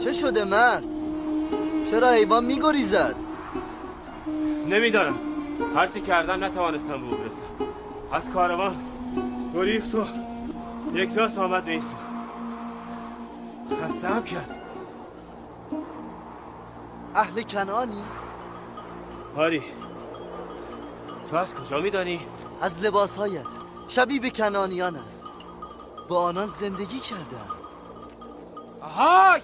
چه شده مرد؟ چرا حیوان میگریزد؟ نمیدانم، هرچی کردم نتوانستم به او برسم. از کاروان گریخت و یک راست آمد به این سو. خسته‌ام کرد. اهل کنعانی؟ آری. تو از کجا میدانی؟ از لباسهایت شبیه به کنعانیان است. با آنان زندگی کردم. آهای!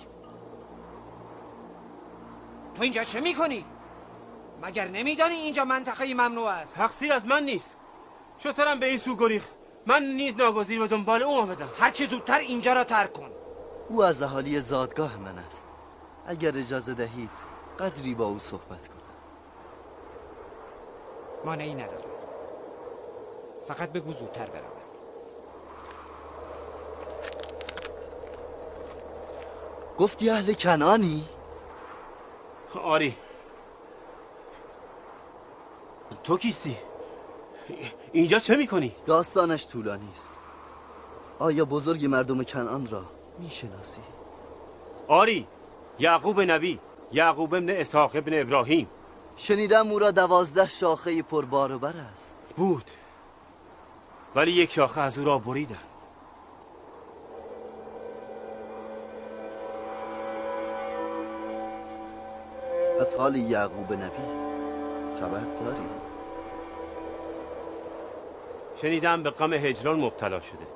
تو اینجا چه میکنی؟ مگر نمیدانی اینجا منطقه ممنوع است؟ تقصیر از من نیست. شترم به این سو گریخت. من نیز ناگزیر به دنبال او آمدم. هر چه زودتر اینجا را ترک کن. او از اهالی زادگاه من است. اگر اجازه دهید قدری با او صحبت کنم. مانعی ندارم. فقط بگو زودتر برود. گفتی اهل کنعانی؟ آری. تو کیستی؟ اینجا چه میکنی؟ داستانش طولانی است. آیا بزرگ مردم کنعان را میشناسی؟ آری، یعقوب نبی، یعقوب ابن اسحاق ابن ابراهیم. شنیدم او را 12 شاخه پربار و بر است. بود، ولی یک شاخه از او را بریدن. از حال یعقوب نبی خبر داری؟ شنیدم به غم هجران مبتلا شده.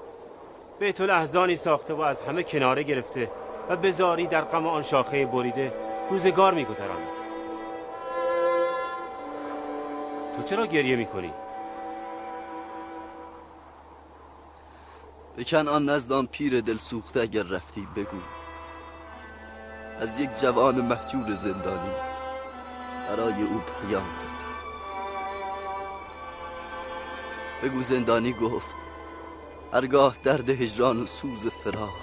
بیت الاحزانی ساخته و از همه کناره گرفته و به زاری در غم آن شاخه بریده روزگار می‌گذراند. تو چرا گریه می‌کنی؟ به کنعان نزد آن پیر دل سوخته اگر رفتی بگو از یک جوان مهجور زندانی برای او پیام داد. بگو زندانی گفت هرگاه درد هجران و سوز فراق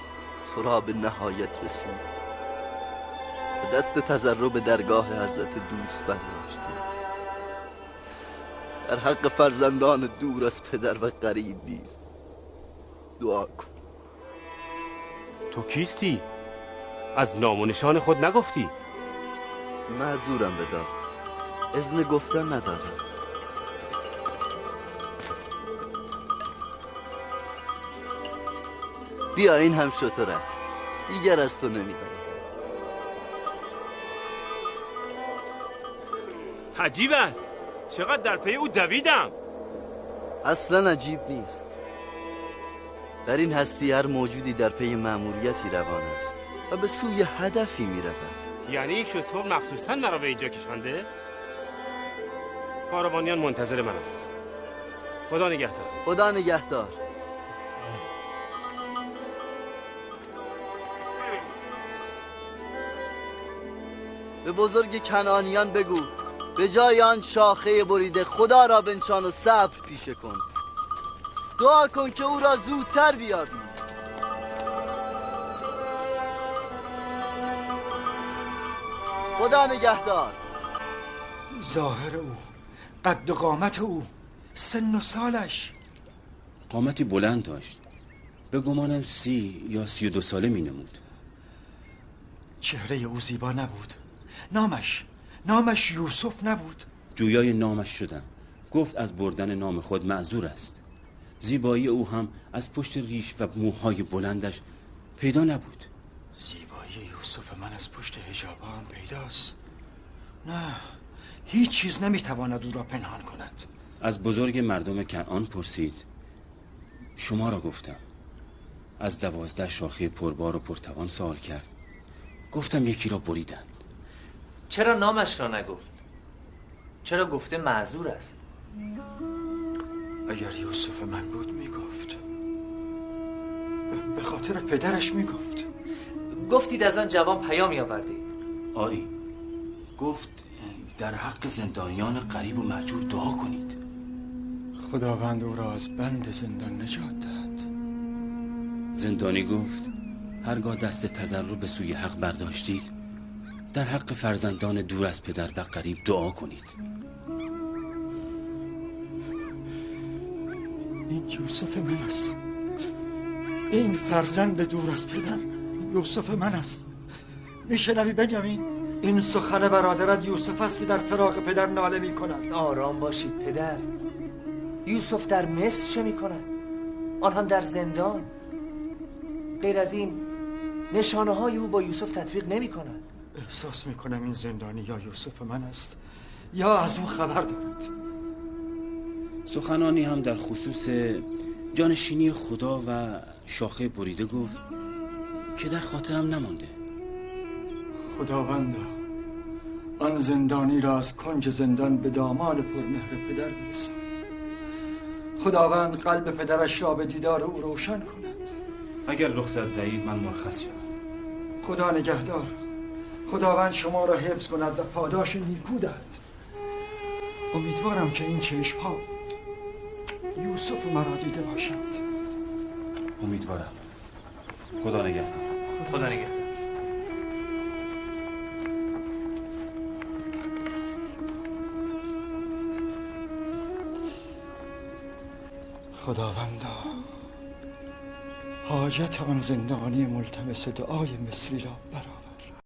تو را به نهایت رسید، به دست تضرع به درگاه حضرت دوست برداشتی. در حق فرزندان دور از پدر و قریب نیز دعا کن. تو کیستی؟ از نام و نشان خود نگفتی؟ معذورم بدار، اذن گفتن ندارم. بیا این هم شترت، دیگر از تو نمی‌گذرد. عجیب است، چقدر در پی او دویدم. اصلا عجیب نیست. در این هستی هر موجودی در پی مأموریتی روان است و به سوی هدفی می رود. یعنی شطور مخصوصا مرا به اینجا کشانده؟ کاروانیان منتظر من هستند. خدا نگهدار. خدا نگهدار. به بزرگ کنعانیان بگو به جای آن شاخه بریده خدا را بنشان و صبر پیشه کن. دعا کن که او را زودتر بیابی. خدا نگهدار. ظاهر او، قد و قامت او، سن و سالش. قامتی بلند داشت. به گمانم 30 یا 32 ساله می نمود. چهره او زیبا نبود. نامش یوسف نبود. جویای نامش شدم. گفت از بردن نام خود معذور است. زیبایی او هم از پشت ریش و موهای بلندش پیدا نبود. زیبایی یوسف من از پشت حجاب هم پیداست. نه، هیچ چیز نمیتواند او را پنهان کند. از بزرگ مردم کنعان پرسید. شما را گفتم. از 12 شاخه پربار و پرتوان سوال کرد. گفتم یکی را بریدند. چرا نامش را نگفت؟ چرا گفته معذور است؟ اگر یوسف من بود میگفت. به خاطر پدرش میگفت. گفتید از آن جوان پیامی آوردید. آری، گفت در حق زندانیان غریب و مهجور دعا کنید. خداوند او را از بند زندان نجات داد. زندانی گفت هرگاه دست تضرع به سوی حق برداشتید در حق فرزندان دور از پدر و غریب دعا کنید. این یوسف من است. این فرزند دور از پدر یوسف من است. میشنوی بنیامین؟ این سخن برادرت یوسف است که در فراق پدر ناله میکند. آرام باشید پدر. یوسف در مصر چه میکند؟ آن هم در زندان. غیر از این نشانه های او با یوسف تطبیق نمی کند. احساس میکنم این زندانی یا یوسف من است یا از اون خبر دارد. سخنانی هم در خصوص جانشینی خدا و شاخه بریده گفت که در خاطرم نمانده. خداوندا آن زندانی را از کنج زندان به دامان پرمهر پدر برسان. خداوند قلب پدرش را به دیدار او روشن کند. اگر رخصت دهید من مرخص شدم. خدا نگهدار. خداوند شما را حفظ کند و پاداش نیکو دهد. امیدوارم که این چشم‌ها یوسف مرا دیده باشند. امیدوارم. خدا نگهدار. خدا نگهدار. خداوندا حاجت آن زندانی ملتمس دعای مصری را برآور.